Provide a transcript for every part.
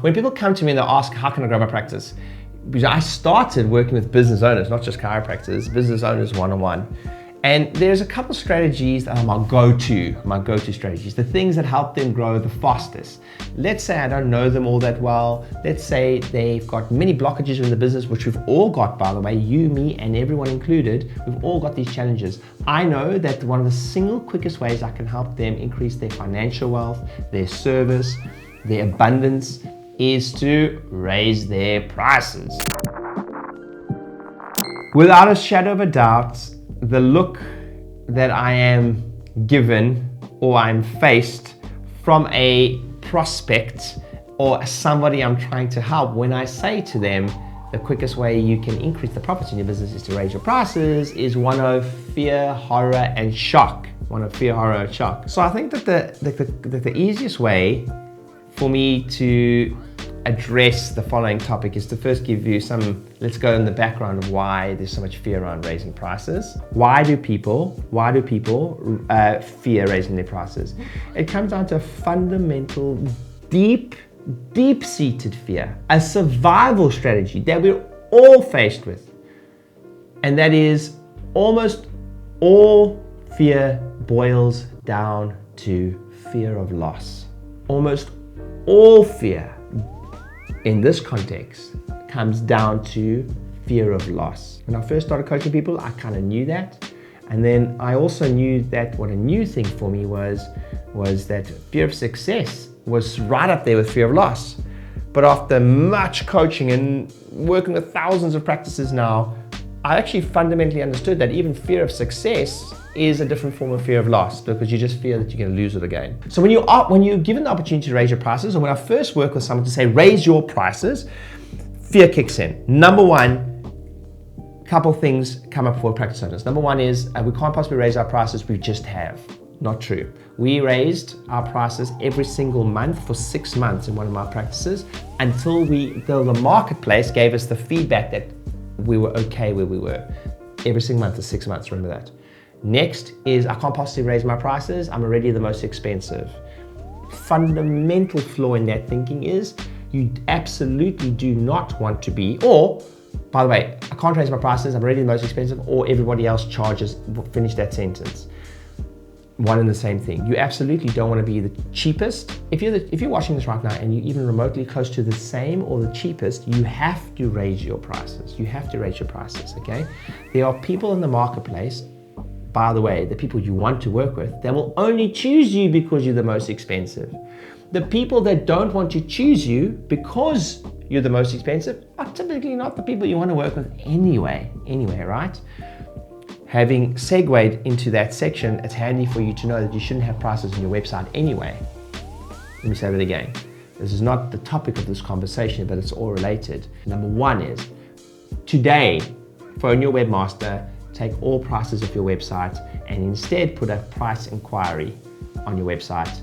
When people come to me and they ask, how can I grow my practice? Because I started working with business owners, not just chiropractors, business owners one-on-one. And there's a couple strategies that are my go-to strategies, the things that help them grow the fastest. Let's say I don't know them all that well. Let's say they've got many blockages in the business, which we've all got, by the way, you, me, and everyone included. We've all got these challenges. I know that one of the single quickest ways I can help them increase their financial wealth, their service, their abundance, is to raise their prices. Without a shadow of a doubt, the look that I am given or I'm faced from a prospect or somebody I'm trying to help when I say to them, the quickest way you can increase the profits in your business is to raise your prices, is one of fear, horror, and shock. So I think that the easiest way for me to address the following topic is to first give you let's go in the background of why there's so much fear around raising prices. Why do people fear raising their prices? It comes down to a fundamental, deep-seated fear, a survival strategy that we're all faced with. And that is almost all fear boils down to fear of loss. Almost all fear in this context comes down to fear of loss. When I first started coaching people, I kind of knew that. And then I also knew that what a new thing for me was that fear of success was right up there with fear of loss. But after much coaching and working with thousands of practices now, I actually fundamentally understood that even fear of success is a different form of fear of loss, because you just fear that you're going to lose it again. So when you're given the opportunity to raise your prices, or when I first work with someone to say raise your prices, fear kicks in. Number one, couple things come up for practice owners. Number one is we can't possibly raise our prices, we just have. Not true. We raised our prices every single month for 6 months in one of my practices until the marketplace gave us the feedback that we were okay where we were. Every single month for 6 months, remember that. Next is I can't possibly raise my prices, I'm already the most expensive. Fundamental flaw in that thinking is you absolutely do not want to be, or by the way, I can't raise my prices, I'm already the most expensive, or everybody else charges. Finish that sentence. One and the same thing. You absolutely don't want to be the cheapest. If you're watching this right now and you're even remotely close to the same or the cheapest, you have to raise your prices. You have to raise your prices, okay? There are people in the marketplace, by the way, the people you want to work with, they will only choose you because you're the most expensive. The people that don't want to choose you because you're the most expensive are typically not the people you want to work with anyway, right? Having segued into that section, it's handy for you to know that you shouldn't have prices on your website anyway. Let me say that again. This is not the topic of this conversation, but it's all related. Number one is, today, phone your webmaster, take all prices off your website, and instead put a price inquiry on your website.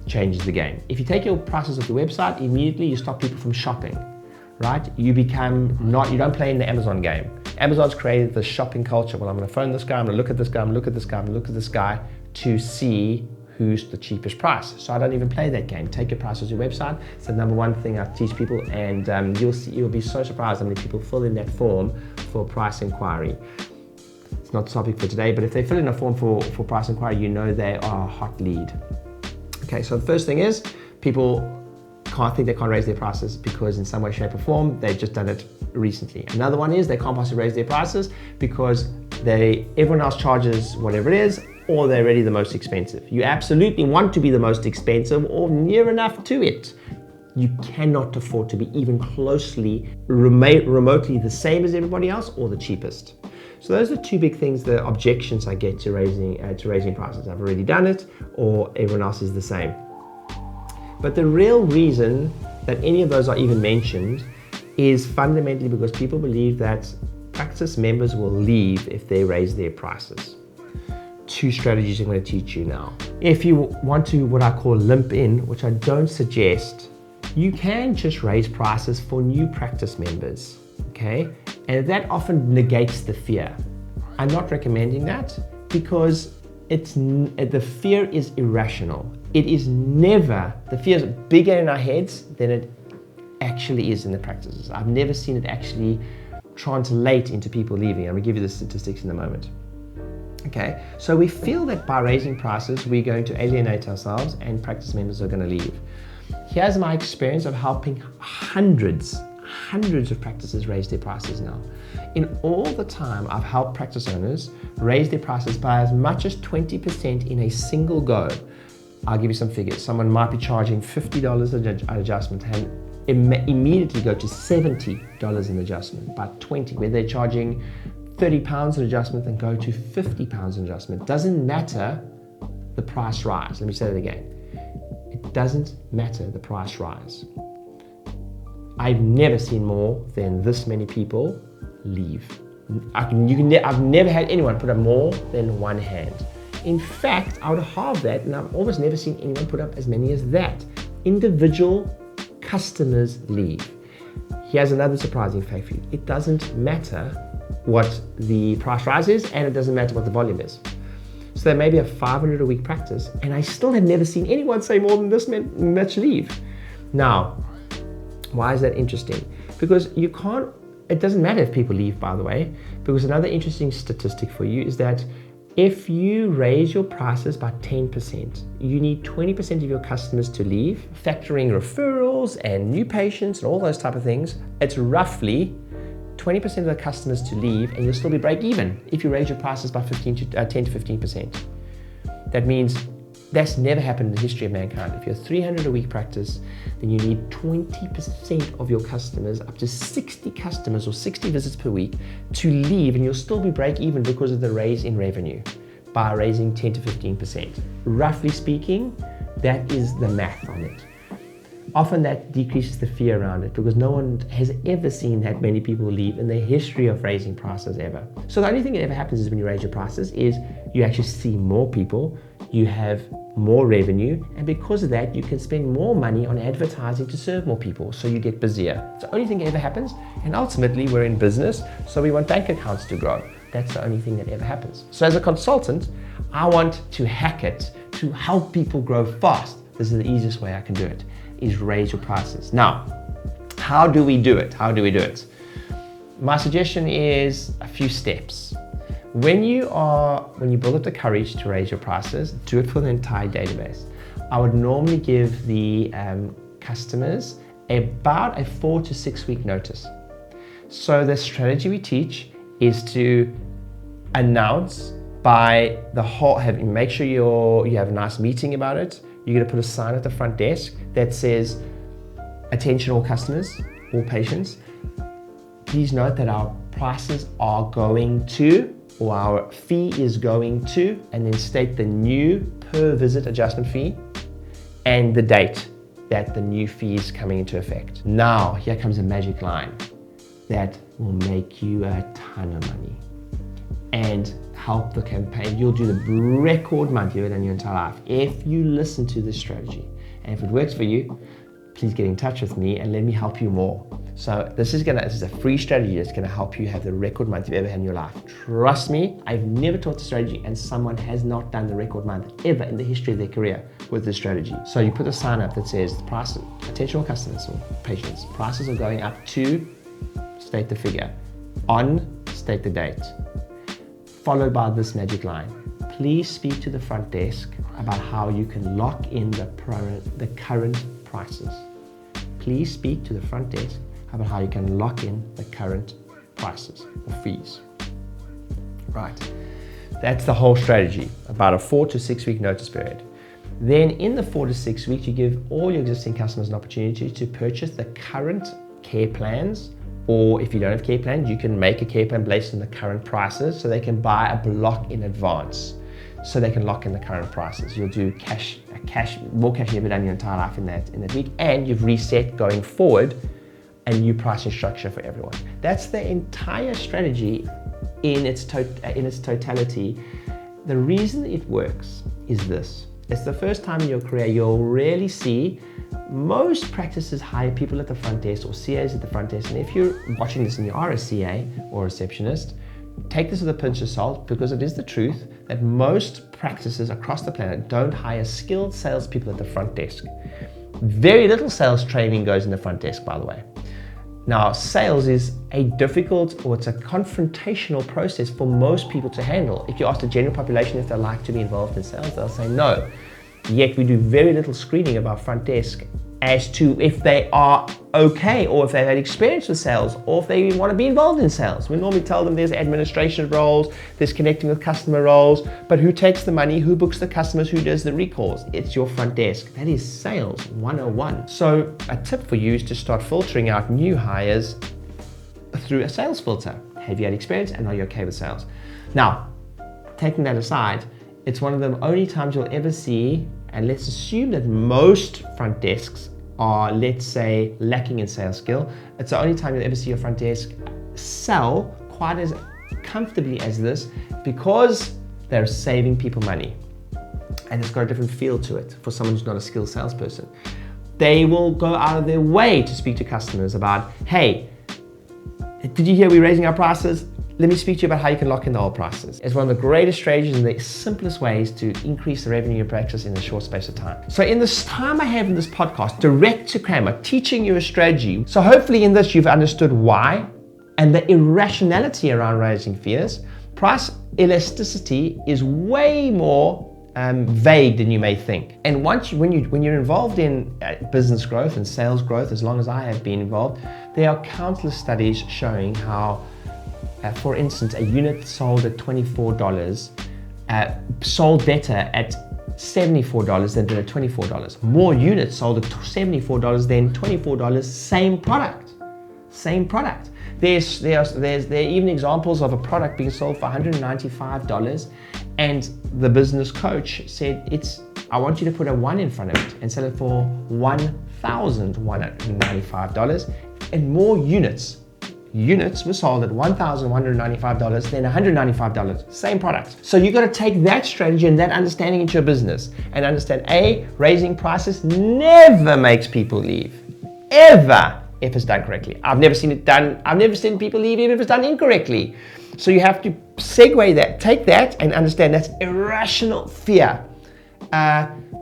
Changes the game. If you take your prices off your website, immediately you stop people from shopping, right? You don't play in the Amazon game. Amazon's created the shopping culture. Well, I'm going to phone this guy, I'm going to look at this guy, I'm going to look at this guy, I'm going to look at this guy to see who's the cheapest price. So I don't even play that game. Take your prices off your website. It's the number one thing I teach people, and you'll be so surprised how many people fill in that form for price inquiry. It's not the topic for today, but if they fill in a form for price inquiry, you know they are a hot lead. Okay, so the first thing is people they can't raise their prices because in some way, shape or form, they've just done it recently. Another one is they can't possibly raise their prices because everyone else charges whatever it is, or they're already the most expensive. You absolutely want to be the most expensive or near enough to it. You cannot afford to be even closely, remotely the same as everybody else or the cheapest. So those are two big things, the objections I get to raising prices. I've already done it, or everyone else is the same. But the real reason that any of those are even mentioned is fundamentally because people believe that practice members will leave if they raise their prices. Two strategies I'm going to teach you now. If you want to, what I call limp in, which I don't suggest, you can just raise prices for new practice members, okay? And that often negates the fear. I'm not recommending that because the fear is irrational. It is never, the fear is bigger in our heads than it actually is in the practices. I've never seen it actually translate into people leaving. I'm going to give you the statistics in a moment. Okay, so we feel that by raising prices, we're going to alienate ourselves and practice members are going to leave. Here's my experience of helping hundreds of practices raise their prices now. In all the time I've helped practice owners raise their prices by as much as 20% in a single go. I'll give you some figures. Someone might be charging $50 an adjustment and immediately go to $70 an adjustment, by 20, where they're charging £30 an adjustment and go to £50 an adjustment. Doesn't matter the price rise. Let me say that again. It doesn't matter the price rise. I've never seen more than this many people leave. I've never had anyone put up more than one hand. In fact, I would halve that, and I've almost never seen anyone put up as many as that. Individual customers leave. Here's another surprising fact for you. It doesn't matter what the price rise is, and it doesn't matter what the volume is. So there may be a 500 a week practice, and I still have never seen anyone say more than this much leave. Now, why is that interesting? Because it doesn't matter if people leave, by the way, because another interesting statistic for you is that if you raise your prices by 10%, you need 20% of your customers to leave, factoring referrals and new patients and all those type of things. It's roughly 20% of the customers to leave, and you'll still be break even if you raise your prices by 10 to 15%. That means that's never happened in the history of mankind. If you're 300 a week practice, then you need 20% of your customers, up to 60 customers or 60 visits per week, to leave, and you'll still be break even because of the raise in revenue by raising 10 to 15%. Roughly speaking, that is the math on it. Often that decreases the fear around it because no one has ever seen that many people leave in the history of raising prices ever. So the only thing that ever happens is when you raise your prices is you actually see more people, you have more revenue, and because of that you can spend more money on advertising to serve more people, so you get busier. It's the only thing that ever happens, and ultimately we're in business, so we want bank accounts to grow. That's the only thing that ever happens. So as a consultant, I want to hack it to help people grow fast. This is the easiest way I can do it, is raise your prices. Now, how do we do it? My suggestion is a few steps. When you build up the courage to raise your prices, do it for the entire database. I would normally give the customers about a 4 to 6 week notice. So the strategy we teach is to announce by the whole, make sure you have a nice meeting about it. You're going to put a sign at the front desk that says, attention all customers, all patients. Please note that our prices are going to, or our fee is going to, and then state the new per visit adjustment fee and the date that the new fee is coming into effect. Now, here comes a magic line that will make you a ton of money and help the campaign. You'll do the record month you've ever done in your entire life if you listen to this strategy. And if it works for you, please get in touch with me and let me help you more. So this is a free strategy that's gonna help you have the record month you've ever had in your life. Trust me, I've never taught the strategy and someone has not done the record month ever in the history of their career with this strategy. So you put a sign up that says, prices, attention all customers or patients, prices are going up to, state the figure, on, state the date, followed by this magic line. Please speak to the front desk about how you can lock in the current prices. Please speak to the front desk about how you can lock in the current prices or fees. Right, that's the whole strategy, about a 4 to 6 week notice period. Then in the 4 to 6 weeks, you give all your existing customers an opportunity to purchase the current care plans, or if you don't have care plans, you can make a care plan based on the current prices so they can buy a block in advance so they can lock in the current prices. You'll do more cash you've ever done in your entire life in that week, and you've reset going forward a new pricing structure for everyone. That's the entire strategy in its totality. The reason it works is this. It's the first time in your career you'll really see most practices hire people at the front desk or CAs at the front desk. And if you're watching this and you are a CA or a receptionist, take this with a pinch of salt, because it is the truth that most practices across the planet don't hire skilled salespeople at the front desk. Very little sales training goes in the front desk, by the way. Now, sales is a difficult, or it's a confrontational process for most people to handle. If you ask the general population if they like to be involved in sales, they'll say no. Yet we do very little screening of our front desk as to if they are okay, or if they've had experience with sales, or if they even want to be involved in sales. We normally tell them there's administration roles, there's connecting with customer roles, but who takes the money, who books the customers, who does the recalls? It's your front desk. That is sales 101. So a tip for you is to start filtering out new hires through a sales filter. Have you had experience, and are you okay with sales? Now, taking that aside, it's one of the only times you'll ever see, and let's assume that most front desks are, let's say, lacking in sales skill. It's the only time you'll ever see your front desk sell quite as comfortably as this, because they're saving people money. And it's got a different feel to it for someone who's not a skilled salesperson. They will go out of their way to speak to customers about, hey, did you hear we're raising our prices? Let me speak to you about how you can lock in the old prices. It's one of the greatest strategies and the simplest ways to increase the revenue you practice in a short space of time. So in this time I have in this podcast, direct to camera, teaching you a strategy. So hopefully in this you've understood why and the irrationality around raising fees. Price elasticity is way more vague than you may think. And when you're involved in business growth and sales growth, as long as I have been involved, there are countless studies showing how for instance, a unit sold at $24 sold better at $74 than at $24. More units sold at $74 than $24, same product. Same product. There are even examples of a product being sold for $195, and the business coach said, I want you to put a 1 in front of it and sell it for $1,195, and more units were sold at $1,195 than $195, same product. So you got to take that strategy and that understanding into your business and understand, raising prices never makes people leave, ever, if it's done correctly. I've never seen people leave even if it's done incorrectly. So you have to segue that, take that and understand that's irrational fear,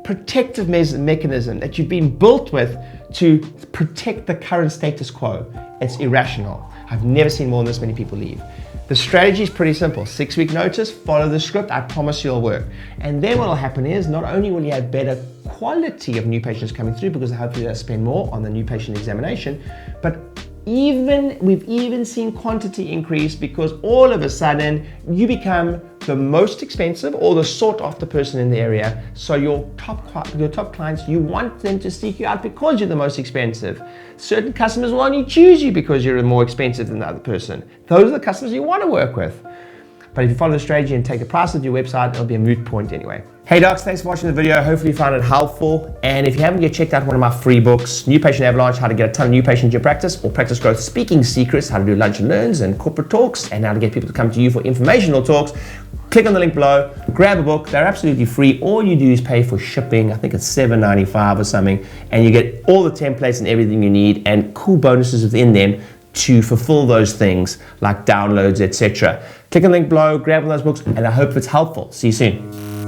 protective mechanism that you've been built with to protect the current status quo. It's irrational. I've never seen more than this many people leave. The strategy is pretty simple. 6-week notice, follow the script, I promise you'll work. And then what will happen is, not only will you have better quality of new patients coming through, because hopefully they'll spend more on the new patient examination, but we've even seen quantity increase, because all of a sudden you become the most expensive or the sought after person in the area. So your top clients, you want them to seek you out because you're the most expensive. Certain customers will only choose you because you're more expensive than the other person. Those are the customers you want to work with. But if you follow the strategy and take the price of your website, it'll be a moot point anyway. Hey docs, thanks for watching the video. Hopefully you found it helpful. And if you haven't yet checked out one of my free books, New Patient Avalanche, how to get a ton of new patients in your practice, or Practice Growth Speaking Secrets, how to do lunch and learns and corporate talks, and how to get people to come to you for informational talks, click on the link below, grab a book. They're absolutely free. All you do is pay for shipping. I think it's $7.95 or something, and you get all the templates and everything you need and cool bonuses within them to fulfill those things like downloads, etc. Click on the link below, grab one of those books, and I hope it's helpful. See you soon.